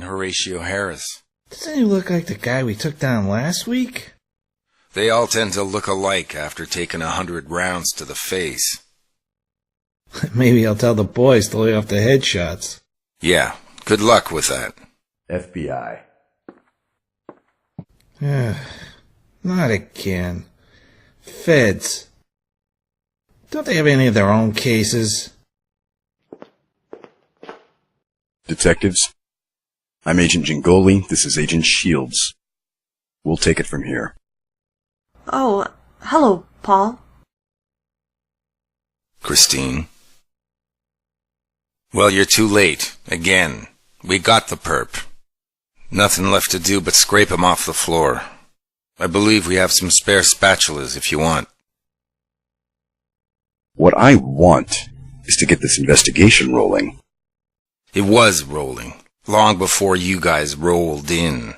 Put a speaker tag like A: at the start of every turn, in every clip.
A: Horatio Harris.
B: Doesn't he look like the guy we took down last week?
A: They all tend to look alike after taking 100 rounds to the face.
B: Maybe I'll tell the boys to lay off the headshots.
A: Yeah, good luck with that.
C: FBI.
B: Not again. Feds. Don't they have any of their own cases?
C: Detectives, I'm Agent Jingoli. This is Agent Shields. We'll take it from here.
D: Oh, hello, Paul.
A: Christine. Well, you're too late. Again. We got the perp. Nothing left to do but scrape him off the floor. I believe we have some spare spatulas if you want.
C: What I want is to get this investigation rolling.
A: It was rolling, long before you guys rolled in.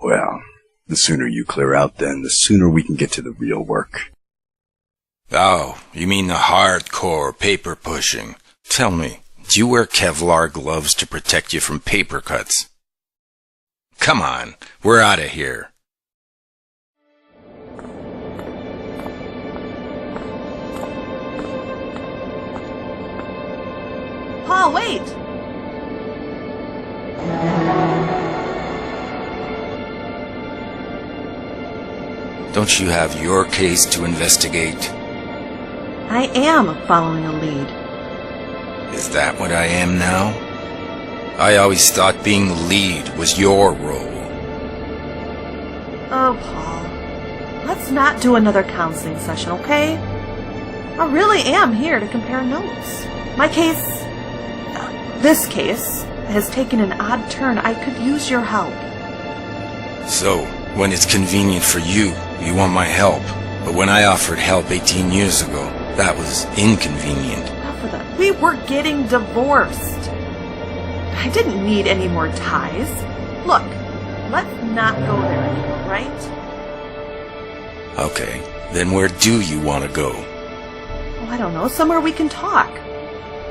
C: Well, the sooner you clear out then, the sooner we can get to the real work.
A: Oh, you mean the hardcore paper pushing. Tell me, do you wear Kevlar gloves to protect you from paper cuts? Come on, we're out of here.
D: Paul, wait!
A: Don't you have your case to investigate?
D: I am following a lead.
A: Is that what I am now? I always thought being the lead was your role.
D: Oh, Paul. Let's not do another counseling session, okay? I really am here to compare notes. My case, this case, has taken an odd turn. I could use your help.
A: So, when it's convenient for you, you want my help. But when I offered help 18 years ago, that was inconvenient.
D: Enough of that. We were getting divorced. I didn't need any more ties. Look, let's not go there anymore, right?
A: Okay, then where do you want to go?
D: Oh, I don't know, somewhere we can talk.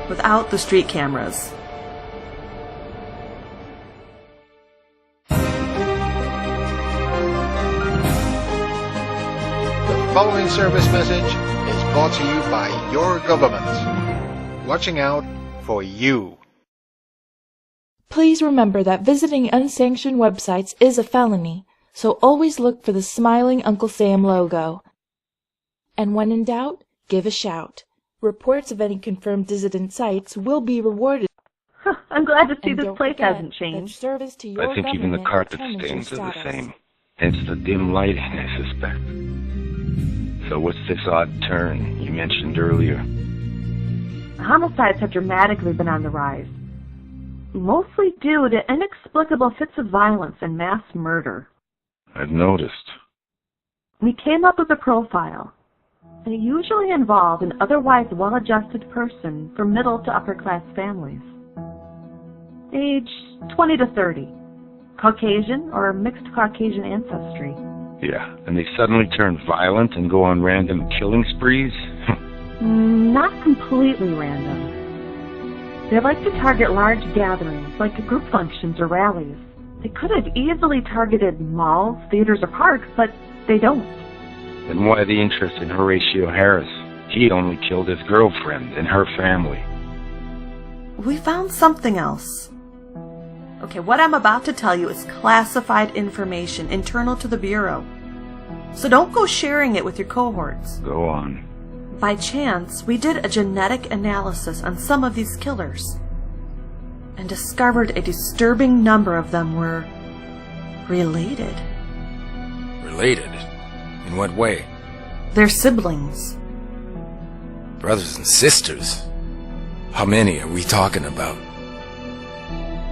D: Without the street cameras.
E: The following service message is brought to you by your government. Watching out for you.
F: Please remember that visiting unsanctioned websites is a felony, so always look for the smiling Uncle Sam logo. And when in doubt, give a shout. Reports of any confirmed dissident sites will be rewarded.
D: I'm glad to see
F: And
D: this
F: don't
D: place
F: forget
D: hasn't
F: that
D: changed.
F: service to your
G: I think even the
F: government
G: carpet
F: determines your
G: stains are the
F: status.
G: same. Hence the dim lighting, I suspect. So what's this odd turn you mentioned earlier?
D: Homicides have dramatically been on the rise, mostly due to inexplicable fits of violence and mass murder.
G: I've noticed.
D: We came up with a profile. They usually involve an otherwise well-adjusted person from middle to upper-class families. Age 20 to 30. Caucasian or mixed Caucasian ancestry.
G: Yeah, and they suddenly turn violent and go on random killing sprees?
D: Not completely random. They like to target large gatherings, like group functions or rallies. They could have easily targeted malls, theaters, or parks, but they don't.
G: Then why the interest in Horatio Harris? He only killed his girlfriend and her family.
D: We found something else. Okay, what I'm about to tell you is classified information internal to the Bureau. So don't go sharing it with your cohorts.
G: Go on.
D: By chance, we did a genetic analysis on some of these killers and discovered a disturbing number of them were related.
A: Related? In what way?
D: They're siblings.
A: Brothers and sisters? How many are we talking about?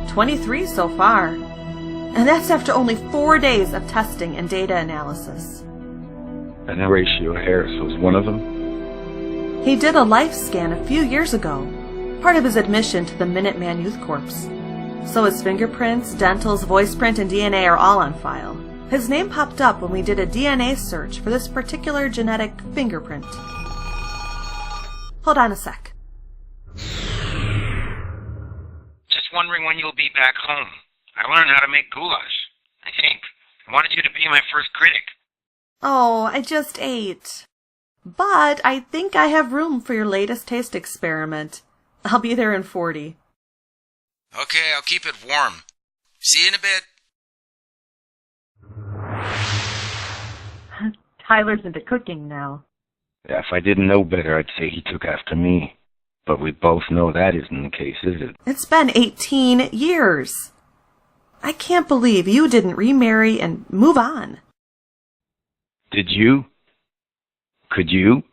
D: 23 so far. And that's after only 4 days of testing and data analysis.
G: And Horatio Harris was one of them?
D: He did a life scan a few years ago, part of his admission to the Minuteman Youth Corps. So his fingerprints, dentals, voice print, and DNA are all on file. His name popped up when we did a DNA search for this particular genetic fingerprint. Hold on a sec.
H: Just wondering when you'll be back home.
G: I learned how to make goulash. Hank, I wanted you to be my first critic.
D: Oh, I just ate. But I think I have room for your latest taste experiment. I'll be there in 40.
A: Okay, I'll keep it warm. See you in a bit.
D: Tyler's into cooking now.
G: Yeah, if I didn't know better, I'd say he took after me. But we both know that isn't the case, is it?
D: It's been 18 years. I can't believe you didn't remarry and move on.
G: Did you? Could you?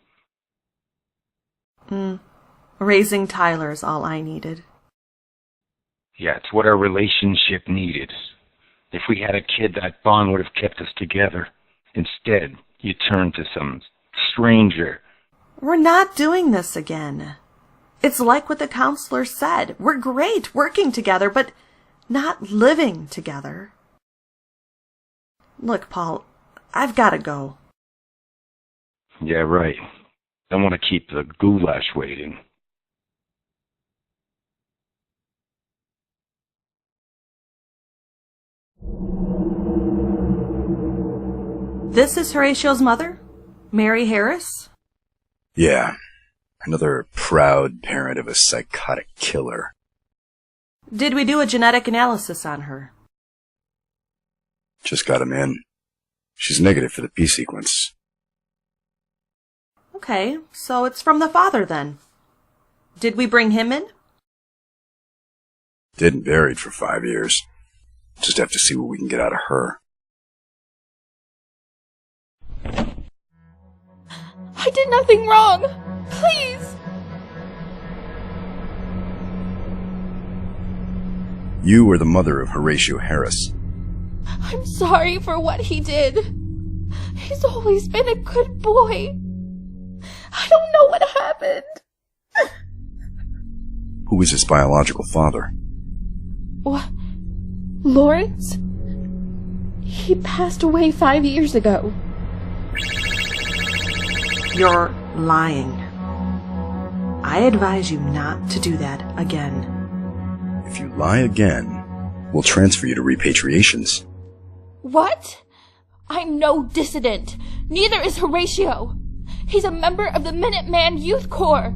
D: Raising Tyler's all I needed.
G: Yeah, it's what our relationship needed. If we had a kid, that bond would have kept us together. Instead, you turned to some stranger.
D: We're not doing this again. It's like what the counselor said. We're great working together, but not living together. Look, Paul, I've got to go.
G: Yeah, right. Don't want to keep the goulash waiting.
D: This is Horatio's mother, Mary Harris?
C: Yeah. Another proud parent of a psychotic killer.
D: Did we do a genetic analysis on her?
C: Just got him in. She's negative for the P sequence.
D: Okay, so it's from the father then. Did we bring him in?
C: Dead and buried for 5 years. Just have to see what we can get out of her.
F: I did nothing wrong. Please.
C: You are the mother of Horatio Harris.
F: I'm sorry for what he did. He's always been a good boy. I don't know what happened.
C: Who was his biological father?
F: What? Lawrence? He passed away 5 years ago.
D: You're lying. I advise you not to do that again.
C: If you lie again, we'll transfer you to repatriations.
F: What? I'm no dissident. Neither is Horatio. He's a member of the Minuteman Youth Corps.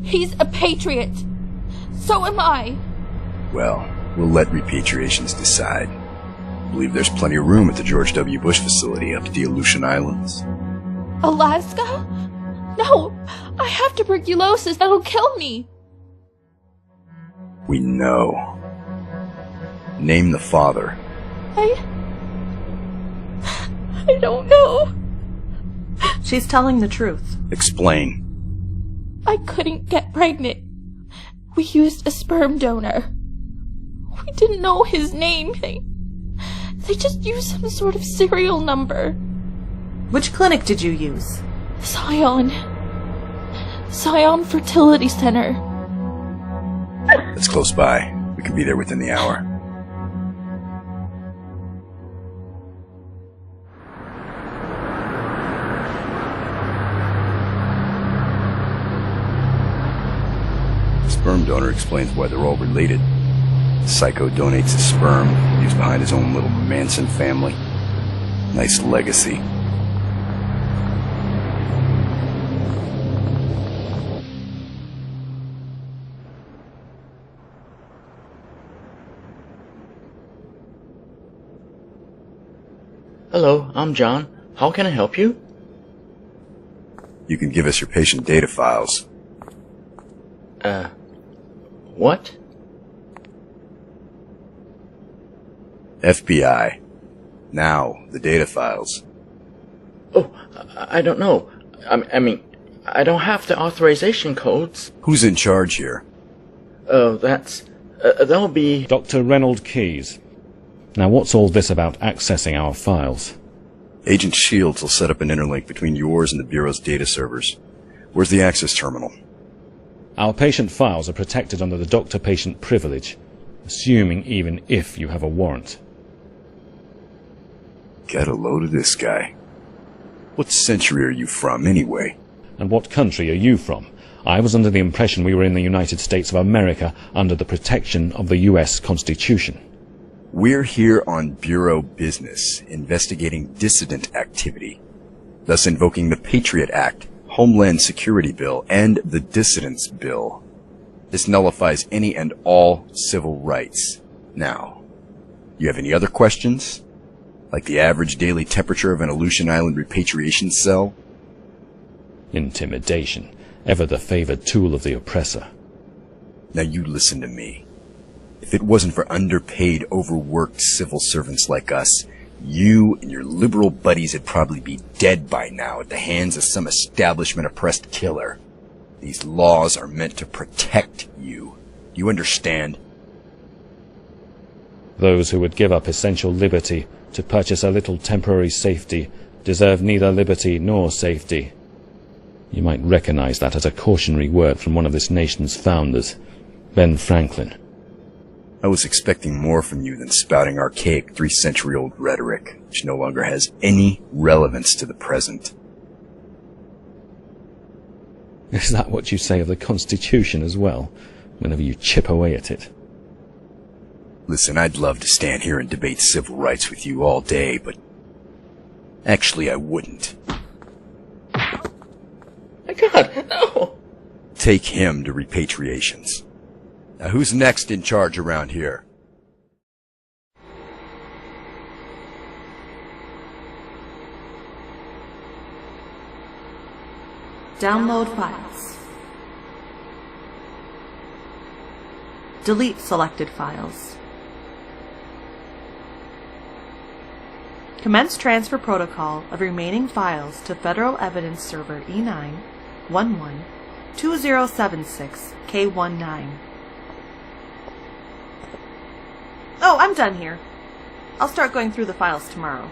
F: He's a patriot. So am I.
C: Well, we'll let repatriations decide. I believe there's plenty of room at the George W. Bush facility up at the Aleutian Islands.
F: Alaska? No, I have tuberculosis. That'll kill me.
C: We know. Name the father.
F: I don't know.
D: She's telling the truth.
C: Explain.
F: I couldn't get pregnant. We used a sperm donor. We didn't know his name. They just used some sort of serial number.
D: Which clinic did you use?
F: Scion. Scion Fertility Center.
C: It's close by. We can be there within the hour. Sperm donor explains why they're all related. Psycho donates his sperm, leaves behind his own little Manson family. Nice legacy.
H: Hello, I'm John. How can I help you?
C: You can give us your patient data files.
H: What?
C: FBI. Now, the data files.
H: Oh, I don't know. I mean, I don't have the authorization codes.
C: Who's in charge here?
H: That'll be...
I: Dr. Reynold Keyes. Now, what's all this about accessing our files?
C: Agent Shields will set up an interlink between yours and the Bureau's data servers. Where's the access terminal?
I: Our patient files are protected under the doctor-patient privilege, assuming even if you have a warrant.
C: Get a load of this guy. What century are you from, anyway?
I: And what country are you from? I was under the impression we were in the United States of America under the protection of the U.S. Constitution.
C: We're here on Bureau business, investigating dissident activity, thus invoking the Patriot Act, Homeland Security Bill, and the Dissidents Bill. This nullifies any and all civil rights. Now, you have any other questions? Like the average daily temperature of an Aleutian Island repatriation cell?
I: Intimidation, ever the favored tool of the oppressor.
C: Now you listen to me. If it wasn't for underpaid, overworked civil servants like us, you and your liberal buddies would probably be dead by now at the hands of some establishment-oppressed killer. These laws are meant to protect you. You understand?
I: Those who would give up essential liberty to purchase a little temporary safety deserve neither liberty nor safety. You might recognize that as a cautionary word from one of this nation's founders, Ben Franklin.
C: I was expecting more from you than spouting archaic 3-century-old rhetoric, which no longer has any relevance to the present.
I: Is that what you say of the Constitution as well, whenever you chip away at it?
C: Listen, I'd love to stand here and debate civil rights with you all day, but actually I wouldn't.
H: My God, no!
C: Take him to repatriations. Now who's next in charge around here?
D: Download files. Delete selected files. Commence transfer protocol of remaining files to Federal Evidence Server E9 112076 K19. Oh, I'm done here. I'll start going through the files tomorrow.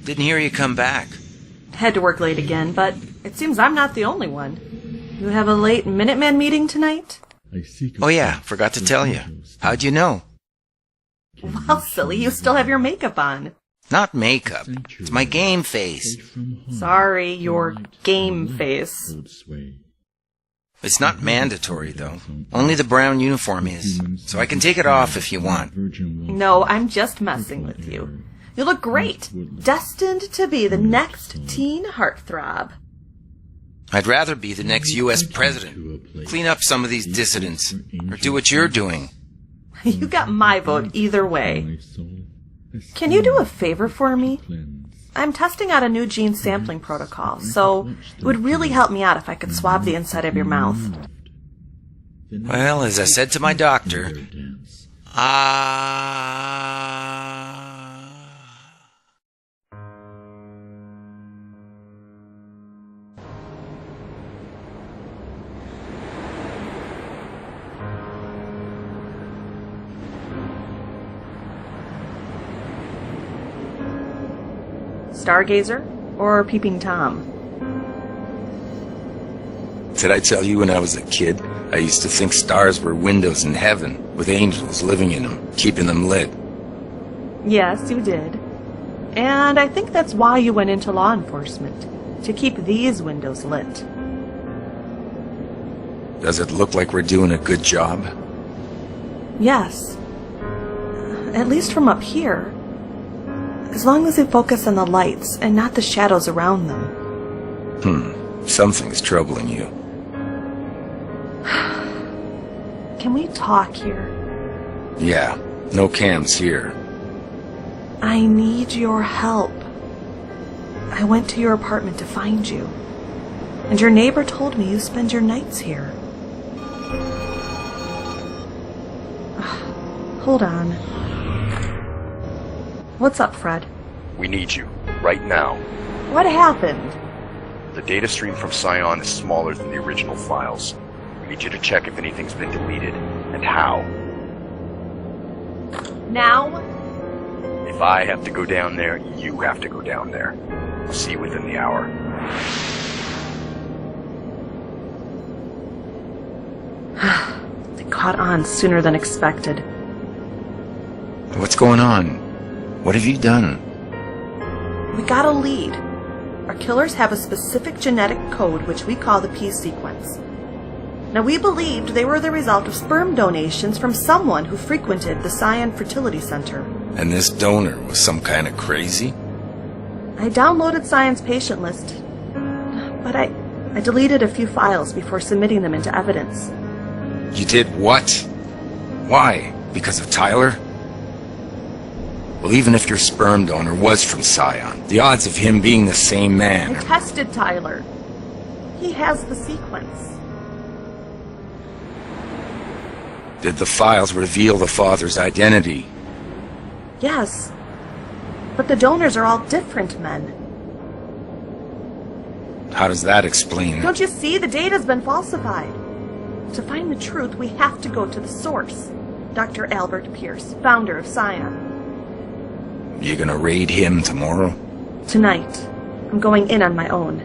A: Didn't hear you come back.
D: Had to work late again, but it seems I'm not the only one. You have a late Minuteman meeting tonight?
A: Oh yeah, forgot to tell you. How'd you know?
D: Well, silly, you still have your makeup on.
A: Not makeup. It's my game face.
D: Sorry, your game face.
A: It's not mandatory, though. Only the brown uniform is, so I can take it off if you want.
D: No, I'm just messing with you. You look great. Destined to be the next teen heartthrob.
A: I'd rather be the next U.S. president. Clean up some of these dissidents. Or do what you're doing.
D: You got my vote either way. Can you do a favor for me? I'm testing out a new gene sampling protocol, so it would really help me out if I could swab the inside of your mouth.
A: Well, as I said to my doctor,
D: Stargazer or Peeping Tom?
A: Did I tell you when I was a kid, I used to think stars were windows in heaven, with angels living in them, keeping them lit?
D: Yes, you did. And I think that's why you went into law enforcement, to keep these windows lit.
A: Does it look like we're doing a good job?
D: Yes. At least from up here. As long as we focus on the lights and not the shadows around them.
A: Something's troubling you.
D: Can we talk here?
A: Yeah, no cams here.
D: I need your help. I went to your apartment to find you. And your neighbor told me you spend your nights here. Hold on. What's up, Fred?
C: We need you, right now.
D: What happened?
C: The data stream from Scion is smaller than the original files. We need you to check if anything's been deleted, and how.
D: Now?
C: If I have to go down there, you have to go down there. I'll see you within the hour.
D: They caught on sooner than expected.
A: What's going on? What have you done?
D: We got a lead.
J: Our killers have a specific genetic code which we call the P sequence. Now, we believed they were the result of sperm donations from someone who frequented the Scion Fertility Center.
A: And this donor was some kind of crazy?
J: I downloaded Scion's patient list, but I deleted a few files before submitting them into evidence.
A: You did what? Why? Because of Tyler? Well, even if your sperm donor was from Scion, the odds of him being the same man
J: I tested Tyler. He has the sequence.
A: Did the files reveal the father's identity?
J: Yes, but the donors are all different men.
A: How does that explain?
J: Don't you see? The data's been falsified. To find the truth, we have to go to the source. Dr. Albert Pierce, founder of Scion.
A: You gonna raid him tomorrow?
J: Tonight. I'm going in on my own.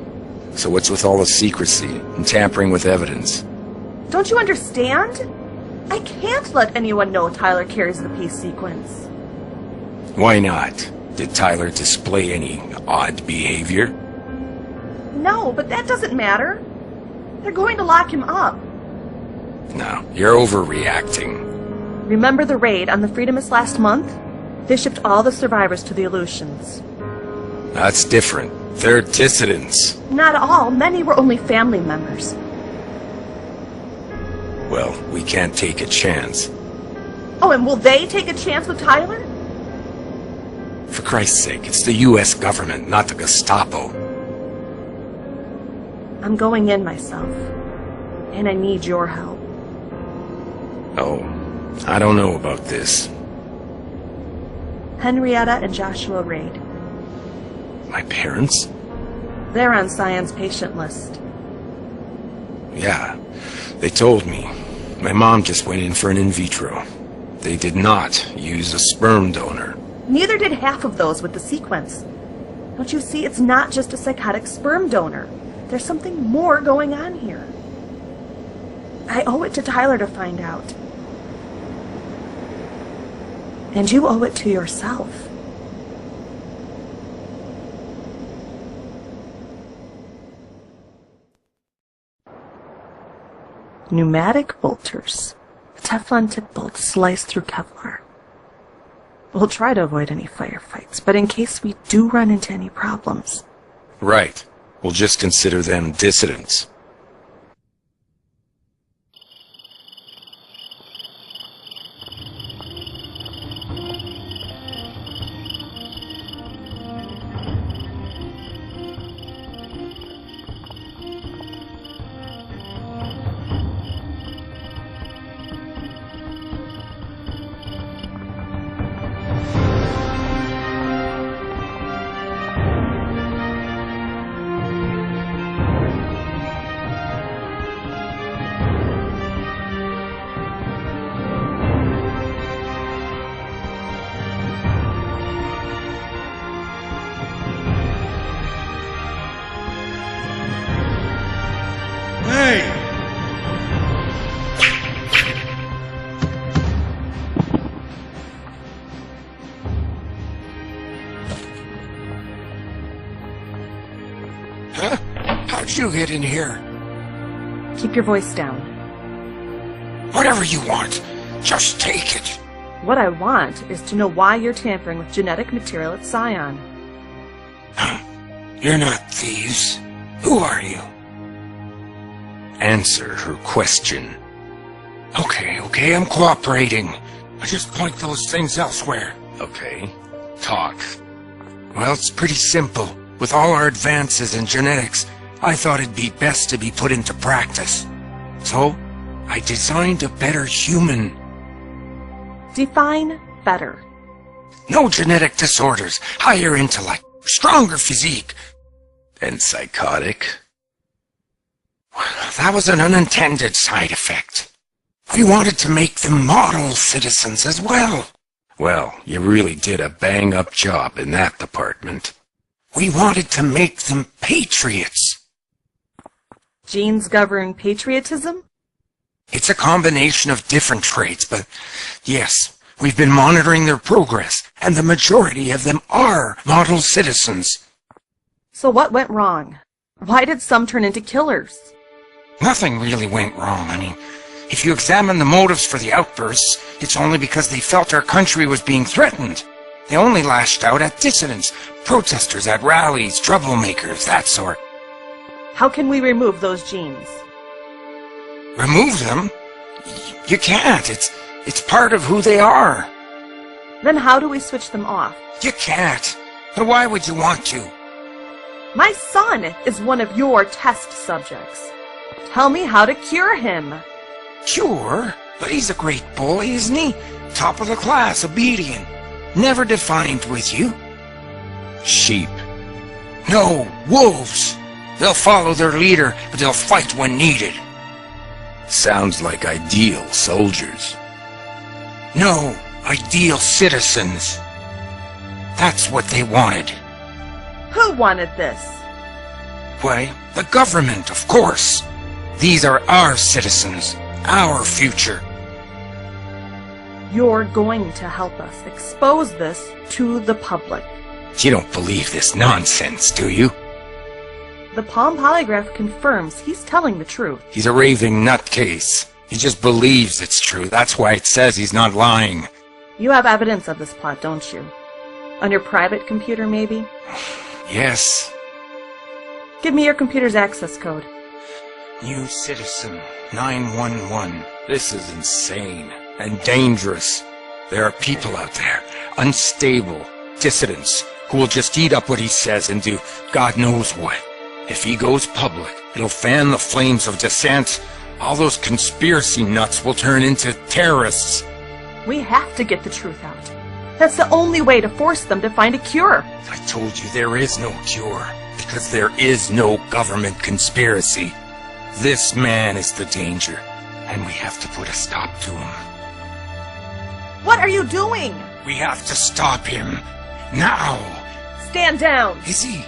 A: So what's with all the secrecy and tampering with evidence?
J: Don't you understand? I can't let anyone know Tyler carries the P sequence.
A: Why not? Did Tyler display any odd behavior?
J: No, but that doesn't matter. They're going to lock him up.
A: No, you're overreacting.
J: Remember the raid on the Freedomist last month? They shipped all the survivors to the Aleutians.
A: That's different. They're dissidents.
J: Not all. Many were only family members.
A: Well, we can't take a chance.
J: Oh, and will they take a chance with Tyler?
A: For Christ's sake, it's the U.S. government, not the Gestapo.
J: I'm going in myself. And I need your help.
A: Oh, I don't know about this.
J: Henrietta and Joshua Raid.
A: My parents?
J: They're on Scion's patient list.
A: Yeah, they told me. My mom just went in for an in vitro. They did not use a sperm donor.
J: Neither did half of those with the sequence. Don't you see, it's not just a psychotic sperm donor. There's something more going on here. I owe it to Tyler to find out. And you owe it to yourself. Pneumatic bolters. A Teflon tip bolt sliced through Kevlar. We'll try to avoid any firefights, but in case we do run into any problems...
A: Right. We'll just consider them dissidents.
K: Huh? How'd you get in here?
J: Keep your voice down.
K: Whatever you want, just take it.
J: What I want is to know why you're tampering with genetic material at Scion.
K: You're not thieves. Who are you?
A: Answer her question.
K: Okay, I'm cooperating. I just point those things elsewhere.
A: Okay, talk.
K: Well, it's pretty simple. With all our advances in genetics, I thought it'd be best to be put into practice. So, I designed a better human.
J: Define better.
K: No genetic disorders, higher intellect, stronger physique.
A: And psychotic?
K: That was an unintended side effect. We wanted to make them model citizens as well.
A: Well, you really did a bang-up job in that department.
K: We wanted to make them patriots.
J: Genes govern patriotism?
K: It's a combination of different traits, but yes, we've been monitoring their progress, and the majority of them are model citizens.
J: So what went wrong? Why did some turn into killers?
K: Nothing really went wrong. I mean, if you examine the motives for the outbursts, it's only because they felt our country was being threatened. They only lashed out at dissidents, protesters at rallies, troublemakers, that sort.
J: How can we remove those genes?
K: Remove them? You can't. It's part of who they are.
J: Then how do we switch them off?
K: You can't. But why would you want to?
J: My son is one of your test subjects. Tell me how to cure him.
K: Cure? But he's a great boy, isn't he? Top of the class, obedient. Never defined with you.
A: Sheep.
K: No, wolves. They'll follow their leader, but they'll fight when needed.
A: Sounds like ideal soldiers.
K: No, ideal citizens. That's what they wanted.
J: Who wanted this?
K: Why, the government, of course. These are our citizens, our future.
J: You're going to help us expose this to the public.
K: You don't believe this nonsense, do you?
J: The palm polygraph confirms he's telling the truth.
K: He's a raving nutcase. He just believes it's true. That's why it says he's not lying.
J: You have evidence of this plot, don't you? On your private computer, maybe?
K: Yes.
J: Give me your computer's access code.
K: New citizen 911. This is insane and dangerous. There are people out there, unstable, dissidents, who will just eat up what he says and do God knows what. If he goes public, it'll fan the flames of dissent. All those conspiracy nuts will turn into terrorists.
J: We have to get the truth out. That's the only way to force them to find a cure.
K: I told you there is no cure, because there is no government conspiracy. This man is the danger, and we have to put a stop to him.
J: What are you doing?
K: We have to stop him. Now!
J: Stand down!
K: Is he?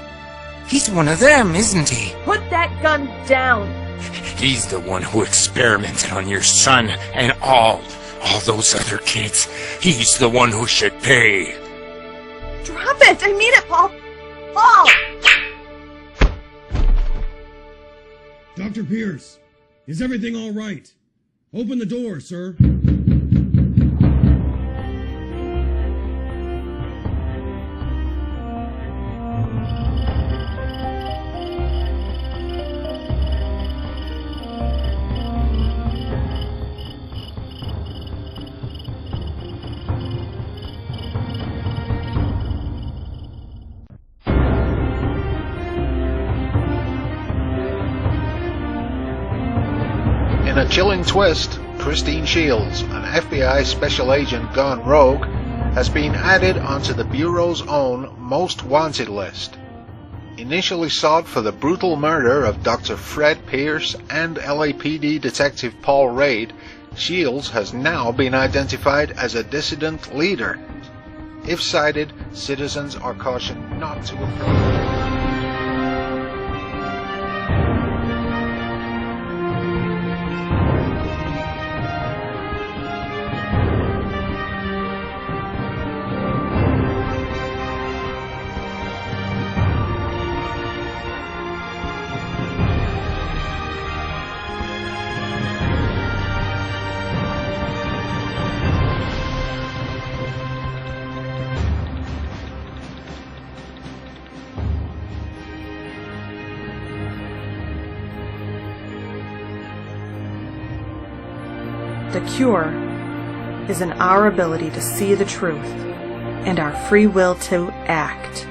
K: He's one of them, isn't he?
J: Put that gun down!
K: He's the one who experimented on your son and all those other kids. He's the one who should pay.
J: Drop it! I mean it, Paul! Paul!
L: Dr. Pierce, is everything all right? Open the door, sir.
E: In a chilling twist, Christine Shields, an FBI special agent gone rogue, has been added onto the Bureau's own Most Wanted list. Initially sought for the brutal murder of Dr. Fred Pierce and LAPD Detective Paul Reid, Shields has now been identified as a dissident leader. If cited, citizens are cautioned not to approach.
J: The cure is in our ability to see the truth and our free will to act.